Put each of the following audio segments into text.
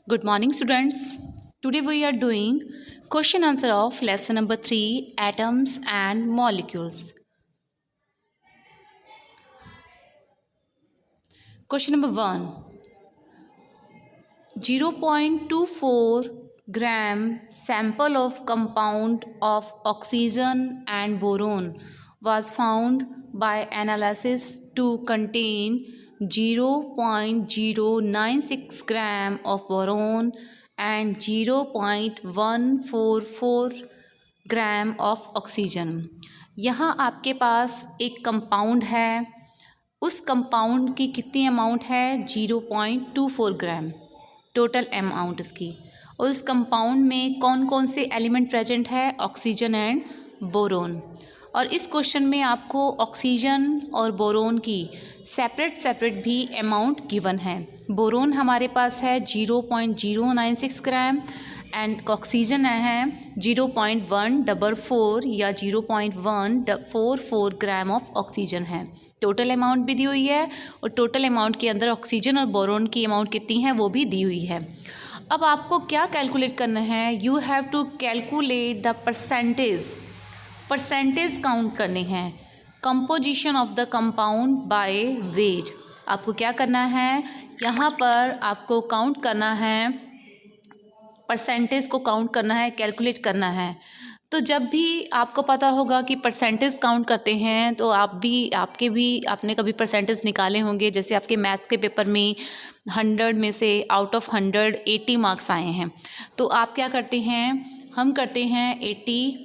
Good morning, students. Today we are doing question answer of lesson number 3, atoms and molecules. Question number 1. 0.24 gram sample of compound of oxygen and boron was found by analysis to contain 0.096 gram of boron and 0.144 gram of oxygen. यहाँ आपके पास एक compound है, उस compound की कितनी amount है 0.24 ग्राम total amount इसकी। और उस कंपाउंड में कौन कौन से एलिमेंट प्रेजेंट है, ऑक्सीजन एंड बोरोन। और इस क्वेश्चन में आपको ऑक्सीजन और बोरोन की सेपरेट भी अमाउंट गिवन है। बोरोन हमारे पास है 0.096 ग्राम एंड ऑक्सीजन है 0.144 या 0.144 ग्राम ऑफ ऑक्सीजन है। टोटल अमाउंट भी दी हुई है और टोटल अमाउंट के अंदर ऑक्सीजन और बोरोन की अमाउंट कितनी है वो भी दी हुई है। अब आपको क्या कैलकुलेट करना है, you have to calculate the percentage count करने हैं। Composition of the compound by weight. आपको क्या करना है, यहाँ पर आपको काउंट करना है, परसेंटेज को काउंट करना है, कैलकुलेट करना है। तो जब भी आपको पता होगा कि परसेंटेज काउंट करते हैं तो आपने कभी परसेंटेज निकाले होंगे। जैसे आपके मैथ्स के पेपर में 100 में से आउट ऑफ 100 80 मार्क्स आए हैं, तो आप क्या करते हैं, हम करते हैं 80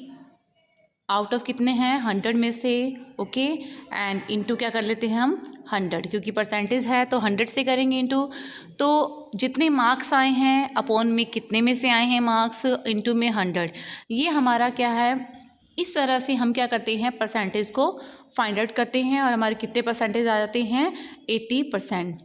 आउट ऑफ कितने हैं 100 में से, ओके, एंड इंटू क्या कर लेते हैं हम 100, क्योंकि परसेंटेज है तो 100 से करेंगे इंटू। तो जितने मार्क्स आए हैं अपॉन में कितने में से आए हैं मार्क्स, इंटू में 100। ये हमारा क्या है, इस तरह से हम क्या करते हैं परसेंटेज को फाइंड आउट करते हैं और हमारे कितने परसेंटेज आ जाते हैं 80%।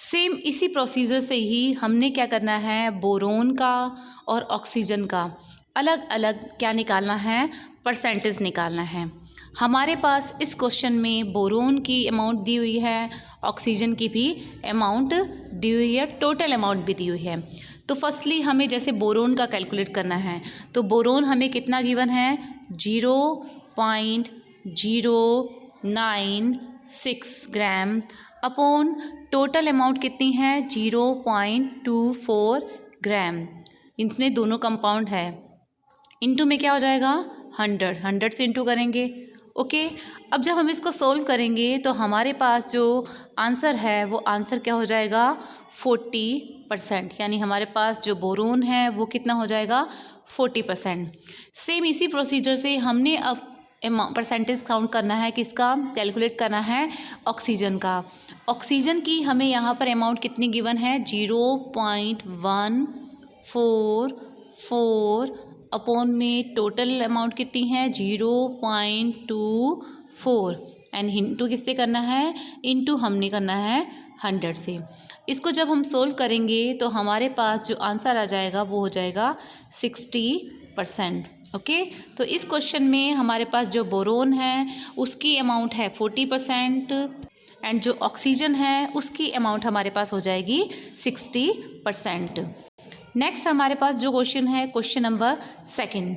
सेम इसी प्रोसीजर से ही हमने क्या करना है, बोरोन का और ऑक्सीजन का अलग अलग क्या निकालना है, परसेंटेज निकालना है। हमारे पास इस क्वेश्चन में बोरोन की अमाउंट दी हुई है, ऑक्सीजन की भी अमाउंट दी हुई है, टोटल अमाउंट भी दी हुई है। तो फर्स्टली हमें जैसे बोरोन का कैलकुलेट करना है, तो बोरोन हमें कितना गिवन है 0.096 ग्राम अपॉन टोटल अमाउंट कितनी है 0.24 ग्राम। इसमें दोनों कंपाउंड है, इंटू में क्या हो जाएगा 100 से इंटू करेंगे, ओके। अब जब हम इसको सोल्व करेंगे तो हमारे पास जो आंसर है वो आंसर क्या हो जाएगा 40%, यानी हमारे पास जो बोरोन है वो कितना हो जाएगा 40%। सेम इसी प्रोसीजर से हमने अब परसेंटेज काउंट करना है, किसका कैलकुलेट करना है, ऑक्सीजन का। ऑक्सीजन की हमें यहाँ पर अमाउंट कितनी गिवन है 0.144 अपॉन में टोटल अमाउंट कितनी है 0.24 एंड इंटू किससे करना है, इंटू हमने करना है 100 से। इसको जब हम सोल्व करेंगे तो हमारे पास जो आंसर आ जाएगा वो हो जाएगा 60%, ओके। तो इस क्वेश्चन में हमारे पास जो बोरोन है उसकी अमाउंट है 40% एंड जो ऑक्सीजन है उसकी अमाउंट हमारे पास हो जाएगी 60%। नेक्स्ट हमारे पास जो क्वेश्चन है, क्वेश्चन नंबर 2।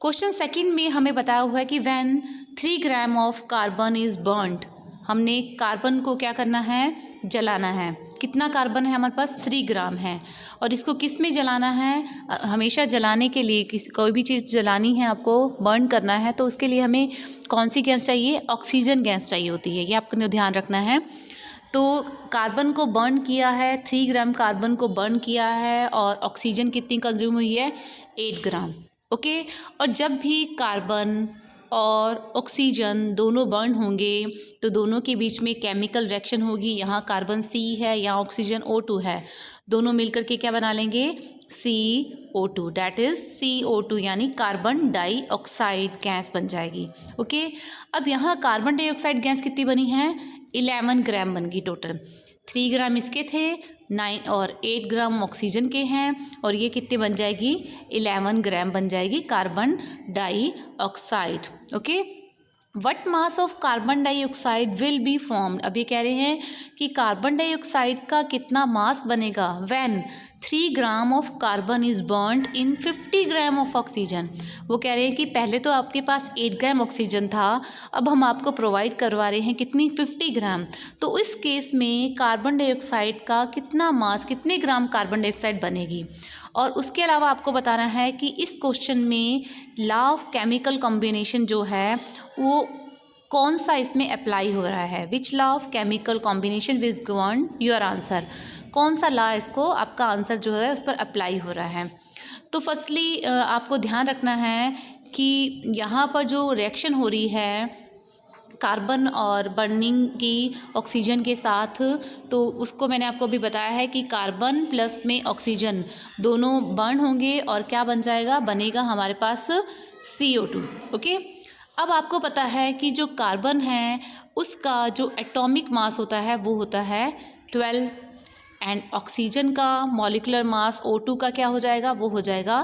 क्वेश्चन 2 में हमें बताया हुआ है कि when 3 gram of carbon is burned, हमने कार्बन को क्या करना है, जलाना है। कितना कार्बन है हमारे पास 3 ग्राम है, और इसको किस में जलाना है, हमेशा जलाने के लिए कोई भी चीज़ जलानी है, आपको बर्न करना है तो उसके लिए हमें कौन सी गैस चाहिए, ऑक्सीजन गैस चाहिए होती है, ये आपको ध्यान रखना है। तो कार्बन को बर्न किया है, 3 ग्राम कार्बन को बर्न किया है और ऑक्सीजन कितनी कंज्यूम हुई है 8 ग्राम, ओके। और जब भी कार्बन और ऑक्सीजन दोनों बर्न होंगे तो दोनों के बीच में केमिकल रिएक्शन होगी। यहाँ कार्बन C है, यहाँ ऑक्सीजन O2 है, दोनों मिलकर के क्या बना लेंगे CO2, डैट इज़ CO2 यानी कार्बन डाइऑक्साइड गैस बन जाएगी, ओके। अब यहाँ कार्बन डाइऑक्साइड गैस कितनी बनी है 11 ग्राम बन गई टोटल। 3 ग्राम इसके थे 9 और 8 ग्राम ऑक्सीजन के हैं, और ये कितने बन जाएगी 11 ग्राम बन जाएगी carbon dioxide, okay. What mass of carbon dioxide will be formed. अब ये कह रहे हैं कि कार्बन डाइऑक्साइड का कितना मास बनेगा when 3 gram of carbon is burned in 50 gram of oxygen. वो कह रहे हैं कि पहले तो आपके पास 8 ग्राम ऑक्सीजन था, अब हम आपको प्रोवाइड करवा रहे हैं कितनी, 50 ग्राम। तो इस केस में कार्बन डाइऑक्साइड का कितना मास, कितने ग्राम कार्बन डाइऑक्साइड बनेगी। और उसके अलावा आपको बताना है कि इस क्वेश्चन में लॉ ऑफ केमिकल कॉम्बिनेशन जो है वो कौन सा इसमें अप्लाई हो रहा है। Which law of chemical combination which govern your answer, कौन सा लॉ इसको आपका आंसर जो है उस पर अप्लाई हो रहा है। तो फर्स्टली आपको ध्यान रखना है कि यहाँ पर जो रिएक्शन हो रही है कार्बन और बर्निंग की ऑक्सीजन के साथ, तो उसको मैंने आपको भी बताया है कि कार्बन प्लस में ऑक्सीजन दोनों बर्न होंगे और क्या बन जाएगा, बनेगा हमारे पास CO2। ओके, अब आपको पता है कि जो कार्बन है उसका जो एटॉमिक मास होता है वो होता है 12 एंड ऑक्सीजन का मॉलिक्यूलर मास O2 का क्या हो जाएगा, वो हो जाएगा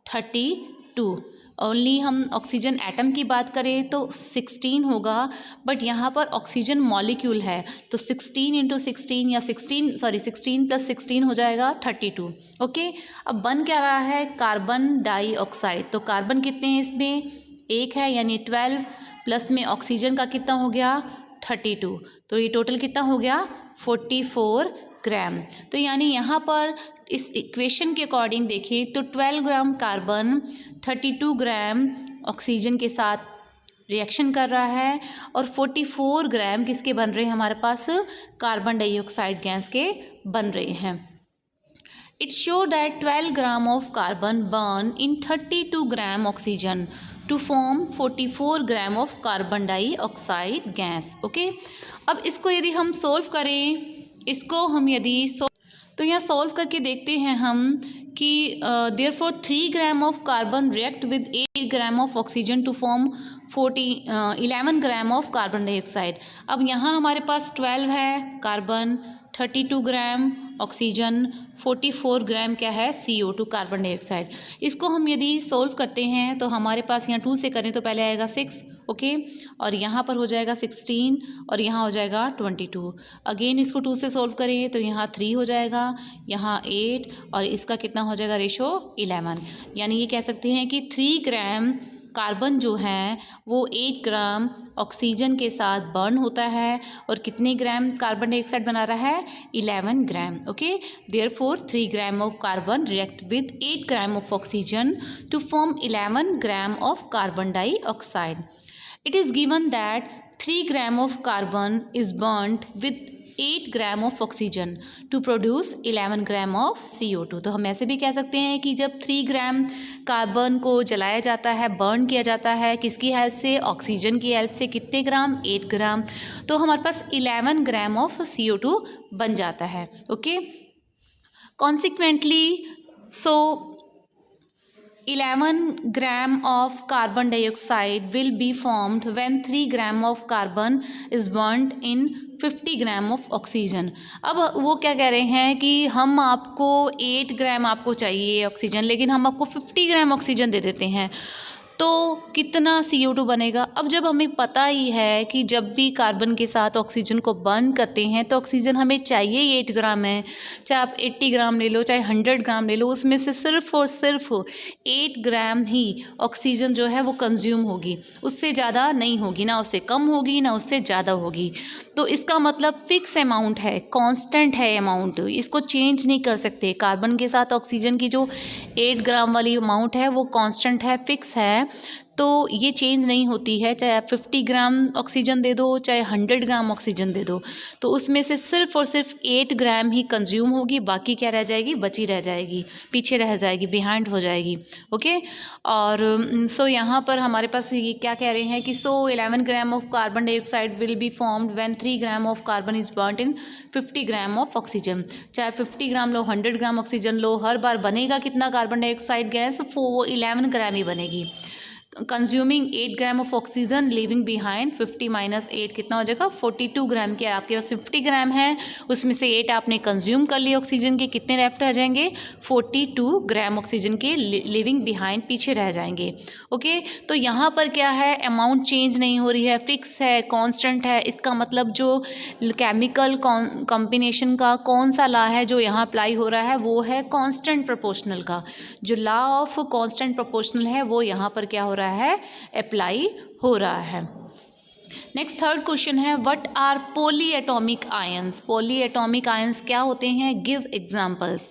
32। ओनली हम ऑक्सीजन एटम की बात करें तो 16 होगा, बट यहाँ पर ऑक्सीजन मॉलिक्यूल है तो 16 × 16 या 16 + 16 हो जाएगा 32। ओके, अब बन क्या रहा है, कार्बन डाइऑक्साइड। तो कार्बन कितने हैं इसमें, एक है यानी 12, प्लस में ऑक्सीजन का कितना हो गया 32, तो ये टोटल कितना हो गया 44 ग्राम। तो यानी यहाँ पर इस इक्वेशन के अकॉर्डिंग देखें तो 12 ग्राम कार्बन 32 ग्राम ऑक्सीजन के साथ रिएक्शन कर रहा है और 44 ग्राम किसके बन रहे हैं, हमारे पास कार्बन डाइऑक्साइड गैस के बन रहे हैं। It show that 12 gram of carbon burn in 32 gram oxygen to form 44 gram of carbon dioxide gas। Okay, अब इसको यदि हम सोल्व करें, इसको हम यदि तो यहाँ सोल्व करके देखते हैं हम कि therefore 3 gram of carbon react with 8 gram of oxygen to form 11 gram of carbon dioxide. अब यहाँ हमारे पास 12 है कार्बन, 32 ग्राम ऑक्सीजन, 44 ग्राम क्या है CO2 कार्बन डाइऑक्साइड। इसको हम यदि सोल्व करते हैं तो हमारे पास यहाँ 2 से करें तो पहले आएगा 6, ओके, और यहाँ पर हो जाएगा 16 और यहाँ हो जाएगा 22। अगेन इसको 2 से सोल्व करें तो यहाँ 3 हो जाएगा, यहाँ 8 और इसका कितना हो जाएगा रेशो 11। यानी ये कह सकते हैं कि 3 ग्राम कार्बन जो है वो 8 ग्राम ऑक्सीजन के साथ बर्न होता है और कितने ग्राम कार्बन डाइऑक्साइड बना रहा है 11 gram. Okay, therefore 3 gram of carbon react with 8 gram of oxygen to form 11 gram of carbon dioxide. It is given that 3 gram of carbon is burnt with 8 gram of oxygen to produce 11 gram of CO2। तो हम ऐसे भी कह सकते हैं कि जब 3 gram carbon को जलाया जाता है, बर्न किया जाता है, किसकी हेल्प से, ऑक्सीजन की हेल्प से, कितने ग्राम 8 ग्राम, तो हमारे पास 11 ग्राम ऑफ CO2 बन जाता है। Okay, consequently 11 gram of carbon dioxide will be formed when 3 gram of carbon is burnt in 50 gram of oxygen. अब वो क्या कह रहे हैं कि हम आपको 8 ग्राम आपको चाहिए ऑक्सीजन, लेकिन हम आपको 50 ग्राम ऑक्सीजन दे देते हैं, तो कितना CO2 बनेगा। अब जब हमें पता ही है कि जब भी कार्बन के साथ ऑक्सीजन को बर्न करते हैं तो ऑक्सीजन हमें चाहिए ही 8 ग्राम है, चाहे आप 80 ग्राम ले लो, चाहे 100 ग्राम ले लो, उसमें से सिर्फ और सिर्फ 8 ग्राम ही ऑक्सीजन जो है वो कंज्यूम होगी, उससे ज़्यादा नहीं होगी, ना उससे कम होगी ना उससे ज़्यादा होगी। तो इसका मतलब फ़िक्स अमाउंट है, कांस्टेंट है अमाउंट, इसको चेंज नहीं कर सकते। कार्बन के साथ ऑक्सीजन की जो 8 ग्राम वाली अमाउंट है वो कांस्टेंट है, फिक्स है, तो ये चेंज नहीं होती है। चाहे आप 50 ग्राम ऑक्सीजन दे दो, चाहे 100 ग्राम ऑक्सीजन दे दो, तो उसमें से सिर्फ और सिर्फ 8 ग्राम ही कंज्यूम होगी, बाकी क्या रह जाएगी, बची रह जाएगी, पीछे रह जाएगी, बिहाइंड हो जाएगी। ओके, और सो यहाँ पर हमारे पास ये क्या कह रहे हैं कि 11 gram of carbon dioxide will be formed when 3 gram of carbon is burned in 50 gram of oxygen. चाहे 50 ग्राम लो, 100 ग्राम ऑक्सीजन लो, हर बार बनेगा कितना कार्बन डाइऑक्साइड गैस, वो 11 ग्राम ही बनेगी। Consuming 8 gram of oxygen, living behind 50 minus 8 कितना हो जाएगा 42 ग्राम के। आपके पास 50 ग्राम है, उसमें से 8 आपने कंज्यूम कर लिए ऑक्सीजन के, कितने लेफ्ट रह जाएंगे 42 ग्राम ऑक्सीजन के लिविंग बिहाइंड पीछे रह जाएंगे। ओके, तो यहाँ पर क्या है, अमाउंट चेंज नहीं हो रही है, फिक्स है, कांस्टेंट है। इसका मतलब जो केमिकल कॉम्बिनेशन का कौन सा लॉ है जो यहाँ अप्लाई हो रहा है, वो है कांस्टेंट प्रोपोर्शनल का। जो लॉ ऑफ कांस्टेंट प्रोपोर्शनल है वो यहाँ पर क्या हो रहा है, अप्लाई हो रहा है। नेक्स्ट थर्ड क्वेश्चन है, what are polyatomic ions. Polyatomic ions क्या होते हैं, गिव एग्जांपल्स।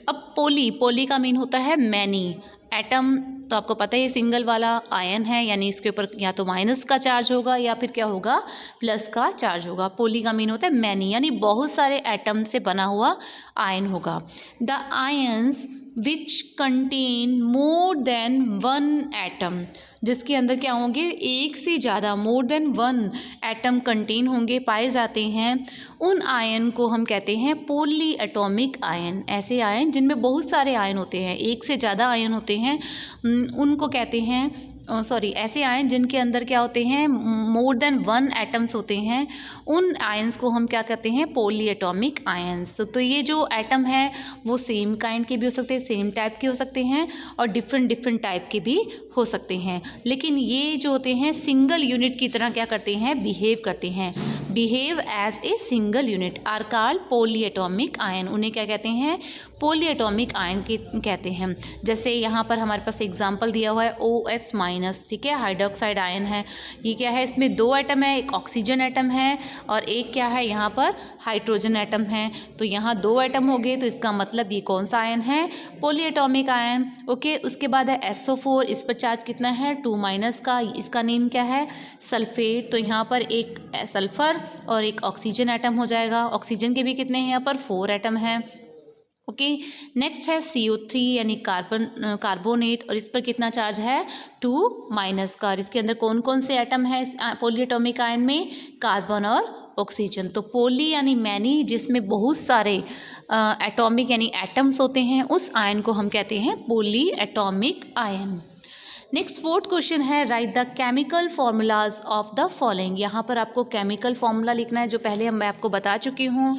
अब पॉली का मीन होता है मैनी, एटम तो आपको पता है ये सिंगल वाला आयन है, यानी इसके ऊपर या तो माइनस का चार्ज होगा या फिर क्या होगा प्लस का चार्ज होगा। पोली का मीन होता है मैनी, यानी बहुत सारे एटम से बना हुआ आयन होगा। The ions which contain more than one atom, जिसके अंदर क्या होंगे एक से ज़्यादा, more than one atom contain होंगे, पाए जाते हैं, उन आयन को हम कहते हैं पोली एटॉमिक आयन। ऐसे आयन जिनमें बहुत सारे आयन होते हैं, एक से ज़्यादा आयन होते हैं, उनको कहते हैं ऐसे आयन जिनके अंदर क्या होते हैं मोर देन वन एटम्स होते हैं, उन आयंस को हम क्या कहते हैं पोली एटॉमिक आयंस। तो ये जो एटम है वो सेम काइंड के भी हो सकते हैं, सेम टाइप के हो सकते हैं, और डिफरेंट टाइप के भी हो सकते हैं, लेकिन ये जो होते हैं सिंगल यूनिट की तरह क्या करते हैं, बिहेव करते हैं, behave as a single unit, are called polyatomic ion. उन्हें क्या कहते हैं, पोली एटॉमिक आयन के कहते हैं। जैसे यहाँ पर हमारे पास एग्जाम्पल दिया हुआ है OH माइनस, ठीक है, हाइड्रोक्साइड आयन है। ये क्या है, इसमें दो एटम है, एक ऑक्सीजन एटम है और एक क्या है यहाँ पर हाइड्रोजन एटम है। तो यहाँ दो एटम हो गए, तो इसका मतलब ये कौन सा आयन है, पोली एटॉमिक आयन। ओके, उसके बाद है SO4, इस पर चार्ज कितना है 2 माइनस का, इसका नेम क्या है सल्फेट। तो यहाँ पर एक सल्फर और एक ऑक्सीजन एटम हो जाएगा। ऑक्सीजन के भी कितने हैं यहाँ पर 4 एटम हैं। ओके, नेक्स्ट है CO3 यानी कार्बोनेट, और इस पर कितना चार्ज है 2 माइनस का। और इसके अंदर कौन कौन से एटम है इस पोली एटॉमिक आयन में, कार्बन और ऑक्सीजन। तो पोली यानी मैनी, जिसमें बहुत सारे एटॉमिक यानी एटम्स होते हैं, उस आयन को हम कहते हैं polyatomic ion. Next fourth question है, write the chemical formulas of the following. यहाँ पर आपको केमिकल फार्मूला लिखना है, जो पहले मैं आपको बता चुकी हूँ।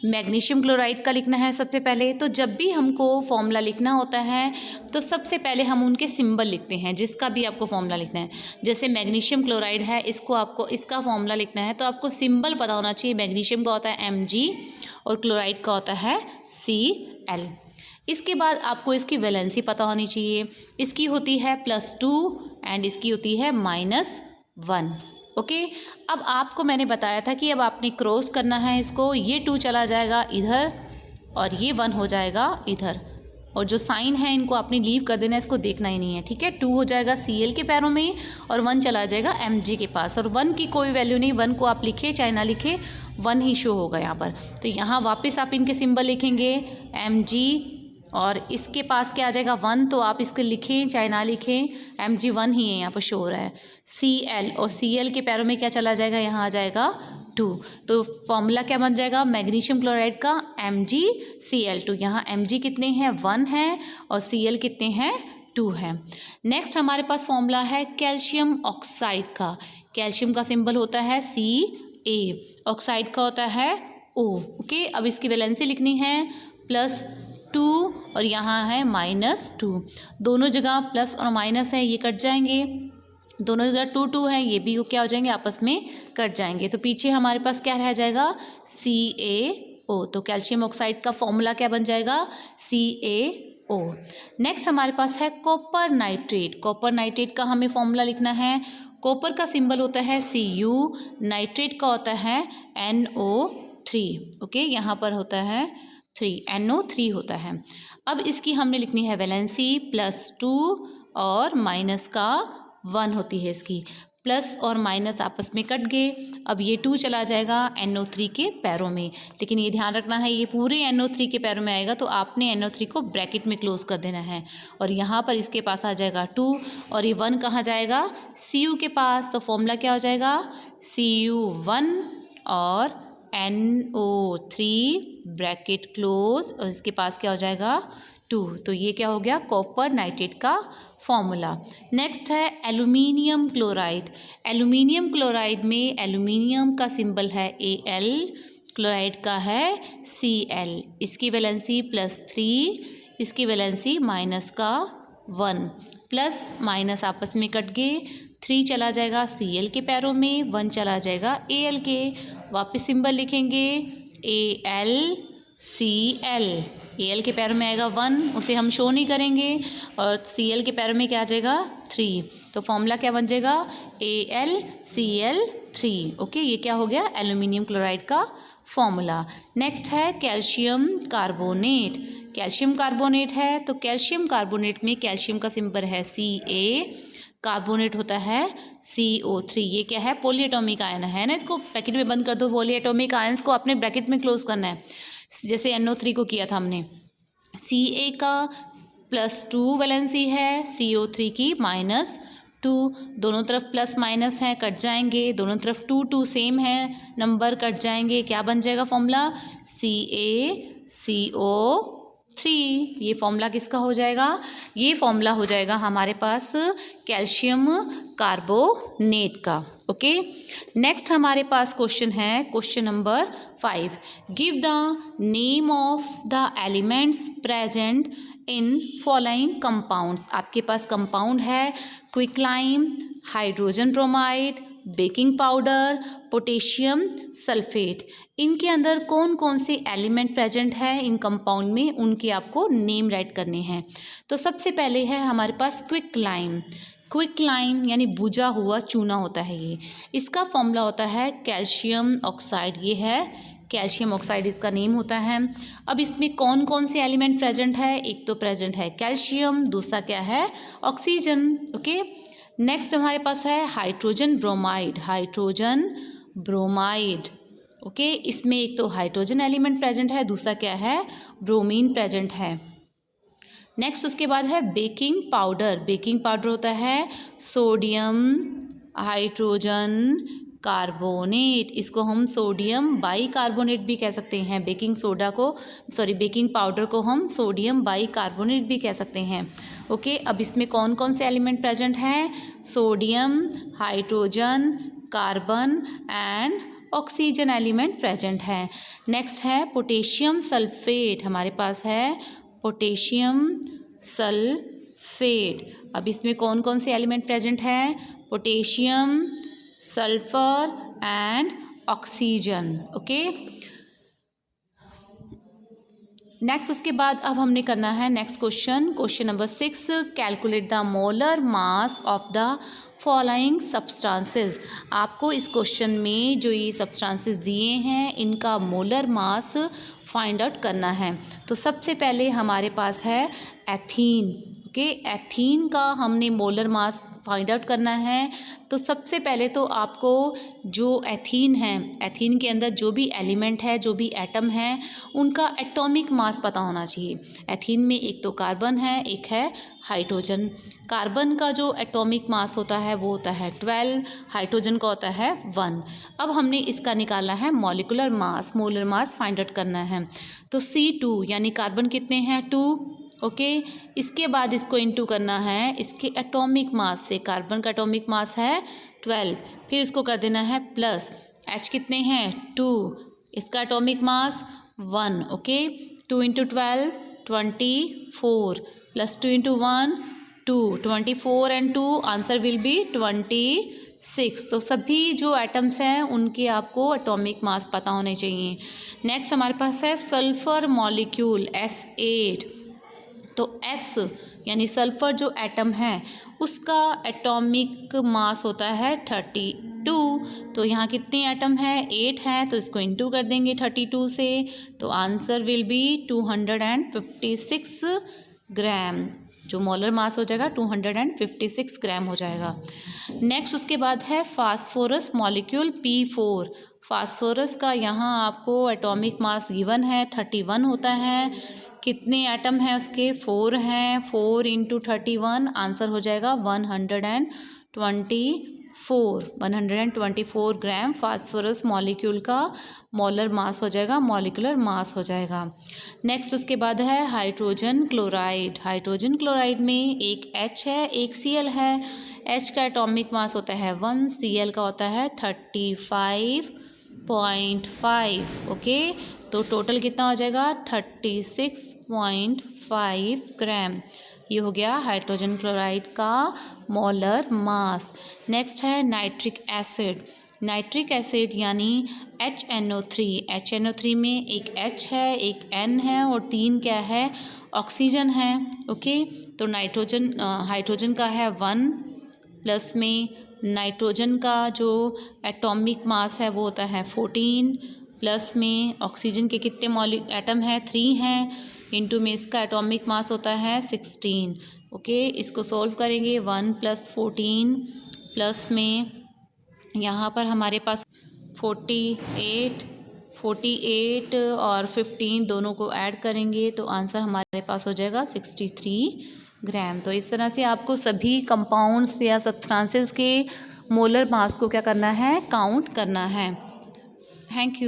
मैग्नीशियम क्लोराइड का लिखना है सबसे पहले। तो जब भी हमको फॉर्मूला लिखना होता है तो सबसे पहले हम उनके सिंबल लिखते हैं, जिसका भी आपको फॉर्मूला लिखना है। जैसे मैग्नीशियम क्लोराइड है, इसको आपको इसका फॉर्मूला लिखना है तो आपको सिंबल पता होना चाहिए। मैग्नीशियम का होता है Mg और क्लोराइड का होता है Cl। इसके बाद आपको इसकी वैलेंसी पता होनी चाहिए। इसकी होती है +2 एंड इसकी होती है -1। ओके, अब आपको मैंने बताया था कि अब आपने क्रॉस करना है इसको, ये 2 चला जाएगा इधर और ये 1 हो जाएगा इधर, और जो साइन है इनको आपने लीव कर देना है, इसको देखना ही नहीं है, ठीक है। 2 हो जाएगा Cl के पैरों में और 1 चला जाएगा Mg के पास, और 1 की कोई वैल्यू नहीं, 1 को आप लिखे चाहे ना लिखे 1 ही शो होगा यहाँ पर। तो यहाँ वापस आप इनके सिंबल लिखेंगे Mg, और इसके पास क्या आ जाएगा 1, तो आप इसके लिखें चाहे ना लिखें Mg1 ही है यहाँ पर शो हो रहा है। Cl, और Cl के पैरों में क्या चला जाएगा, यहाँ आ जाएगा 2। तो फॉर्मूला क्या बन जाएगा मैग्नीशियम क्लोराइड का MgCl2। यहाँ Mg कितने हैं 1 है और Cl कितने हैं 2 है। नेक्स्ट हमारे पास फॉर्मूला है कैल्शियम ऑक्साइड का। कैल्शियम का सिंबल होता है Ca, ऑक्साइड का होता है O। ओके, अब इसकी वैलेंसी लिखनी है +2 और यहाँ है -2। दोनों जगह प्लस और माइनस है, ये कट जाएंगे। दोनों जगह 2 है, ये भी क्या हो जाएंगे आपस में कट जाएंगे। तो पीछे हमारे पास क्या रह जाएगा CaO। तो कैल्शियम ऑक्साइड का फॉर्मूला क्या बन जाएगा CaO। नेक्स्ट हमारे पास है कॉपर नाइट्रेट। कॉपर नाइट्रेट का हमें फॉर्मूला लिखना है। कॉपर का सिंबल होता है Cu, नाइट्रेट का होता है NO3। ओके, यहाँ पर होता है 3, NO3 होता है। अब इसकी हमने लिखनी है वैलेंसी +2 और -1 होती है इसकी। प्लस और माइनस आपस में कट गए, अब ये 2 चला जाएगा NO3 के पैरों में। लेकिन ये ध्यान रखना है, ये पूरे NO3 के पैरों में आएगा तो आपने NO3 को ब्रैकेट में क्लोज कर देना है, और यहाँ पर इसके पास आ जाएगा 2 और ये 1 कहाँ जाएगा Cu के पास। तो फॉर्मूला क्या हो जाएगा Cu1 और NO3 ब्रैकेट क्लोज, और इसके पास क्या हो जाएगा 2। तो ये क्या हो गया, कॉपर नाइट्रेट का फॉर्मूला। नेक्स्ट है एल्यूमिनियम क्लोराइड। एल्यूमिनियम क्लोराइड में एल्यूमिनियम का सिंबल है Al, क्लोराइड का है Cl। इसकी वैलेंसी +3, इसकी वैलेंसी माइनस का 1। प्लस माइनस आपस में कट गए, 3 चला जाएगा Cl के पैरों में, 1 चला जाएगा Al के। वापस सिंबल लिखेंगे AlCl। Al के पैरों में आएगा 1, उसे हम शो नहीं करेंगे, और Cl के पैरों में क्या आ जाएगा 3। तो फॉर्मूला क्या बन जाएगा AlCl3। ओके, ये क्या हो गया, एल्यूमिनियम क्लोराइड का फॉर्मूला। नेक्स्ट है कैल्शियम कार्बोनेट। कैल्शियम कार्बोनेट है तो कैल्शियम कार्बोनेट में कैल्शियम का सिंबल है Ca, कार्बोनेट होता है CO3। ये क्या है, पॉलीएटॉमिक आयन है ना, इसको ब्रैकेट में बंद कर दो। पॉलीएटॉमिक आयन्स को अपने ब्रैकेट में क्लोज करना है, जैसे NO3 को किया था हमने। Ca का +2 वैलेंसी है, CO3 की -2। दोनों तरफ प्लस माइनस है, कट जाएंगे, दोनों तरफ 2 सेम है, नंबर कट जाएंगे, क्या बन जाएगा फॉर्मूला CaCO3। ये फॉर्मूला किसका हो जाएगा, ये फॉर्मूला हो जाएगा हमारे पास कैल्शियम कार्बोनेट का। ओके, नेक्स्ट हमारे पास क्वेश्चन है, question number 5। Give the name of the elements present in following compounds. आपके पास कंपाउंड है quicklime, hydrogen bromide, baking powder, potassium sulphate. इनके अंदर कौन कौन से एलिमेंट प्रेजेंट है इन कंपाउंड में, उनके आपको नेम राइट करने हैं। तो सबसे पहले है हमारे पास क्विकलाइम। क्विकलाइम यानी बुझा हुआ चूना होता है ये, इसका फॉर्मूला होता है कैल्शियम ऑक्साइड। ये है कैल्शियम ऑक्साइड, इसका नेम होता है। अब इसमें कौन कौन से एलिमेंट प्रेजेंट है, एक तो प्रेजेंट है कैल्शियम, दूसरा क्या है ऑक्सीजन। ओके, नेक्स्ट हमारे पास है hydrogen bromide. Hydrogen bromide, okay, इसमें एक तो हाइड्रोजन एलिमेंट प्रेजेंट है, दूसरा क्या है ब्रोमीन प्रेजेंट है। नेक्स्ट उसके बाद है बेकिंग पाउडर। बेकिंग पाउडर होता है सोडियम हाइड्रोजन कार्बोनेट, इसको हम सोडियम बाइकार्बोनेट भी कह सकते हैं। बेकिंग सोडा को, सॉरी बेकिंग पाउडर को हम सोडियम बाइकार्बोनेट भी कह सकते हैं। ओके, अब इसमें कौन कौन से एलिमेंट प्रेजेंट हैं, sodium, hydrogen, carbon and oxygen element present है। नेक्स्ट है पोटेशियम सल्फेट, हमारे पास है पोटेशियम सल्फेट। अब इसमें कौन कौन से एलिमेंट प्रेजेंट हैं, potassium, sulphur and oxygen. Okay, next उसके बाद अब हमने करना है next question, question number 6। Calculate the molar mass of the following substances. आपको इस क्वेश्चन में जो ये सब्सटेंसेस दिए हैं इनका मोलर मास फाइंड आउट करना है। तो सबसे पहले हमारे पास है एथीन। ओके, एथीन का हमने मोलर मास फाइंड आउट करना है। तो सबसे पहले तो आपको जो एथीन है, एथीन के अंदर जो भी एलिमेंट है, जो भी एटम है, उनका एटॉमिक मास पता होना चाहिए। एथीन में एक तो कार्बन है, एक है हाइड्रोजन। कार्बन का जो एटॉमिक मास होता है वो होता है 12, हाइड्रोजन का होता है 1। अब हमने इसका निकालना है molecular mass, molar mass find out करना है। तो C2 यानी कार्बन कितने हैं 2। ओके, इसके बाद इसको इंटू करना है इसके एटॉमिक मास से। कार्बन का एटॉमिक मास है 12, फिर इसको कर देना है प्लस H कितने हैं 2, इसका atomic mass 1। Okay, 2 × 12 24 plus 2 × 1 2, 24 and 2 answer will be 26। तो सभी जो एटम्स हैं उनके आपको एटॉमिक मास पता होने चाहिए। नेक्स्ट हमारे पास है सल्फर मॉलिक्यूल S8। तो S यानी सल्फर जो एटम है उसका एटॉमिक मास होता है 32। तो यहाँ कितने एटम है 8 है, तो इसको इंटू कर देंगे 32 से, तो आंसर विल बी 256 ग्राम। जो मोलर मास हो जाएगा 256 ग्राम हो जाएगा। नेक्स्ट उसके बाद है फास्फोरस मॉलिक्यूल P4। फास्फोरस का यहाँ आपको एटॉमिक मास गिवन है 31 होता है। कितने एटम हैं उसके 4 हैं, 4 × 31 आंसर हो जाएगा 125। 124 ग्राम फास्फोरस मॉलिक्यूल का मोलर मास हो जाएगा, मॉलिक्यूलर मास हो जाएगा। नेक्स्ट उसके बाद है हाइड्रोजन क्लोराइड। हाइड्रोजन क्लोराइड में एक H है, एक Cl है। H का एटॉमिक मास होता है 1, Cl का होता है 35.5। ओके, तो टोटल कितना हो जाएगा 36.5 ग्राम। ये हो गया हाइड्रोजन क्लोराइड का मोलर मास। नेक्स्ट है नाइट्रिक एसिड। नाइट्रिक एसिड यानी HNO3। HNO3 में एक H है, एक N है और 3 क्या है, ऑक्सीजन है। ओके, तो हाइड्रोजन का है 1, प्लस में नाइट्रोजन का जो एटॉमिक मास है वो होता है 14, प्लस में ऑक्सीजन के कितने एटम है 3 हैं, इंटू में इसका एटॉमिक मास होता है 16। ओके, इसको सॉल्व करेंगे 1 + 14 प्लस में यहाँ पर हमारे पास 48 और 15 दोनों को ऐड करेंगे तो आंसर हमारे पास हो जाएगा 63 ग्राम। तो इस तरह से आपको सभी कंपाउंड्स या सब्सटेंसेस के मोलर मास को क्या करना है, काउंट करना है। Thank you.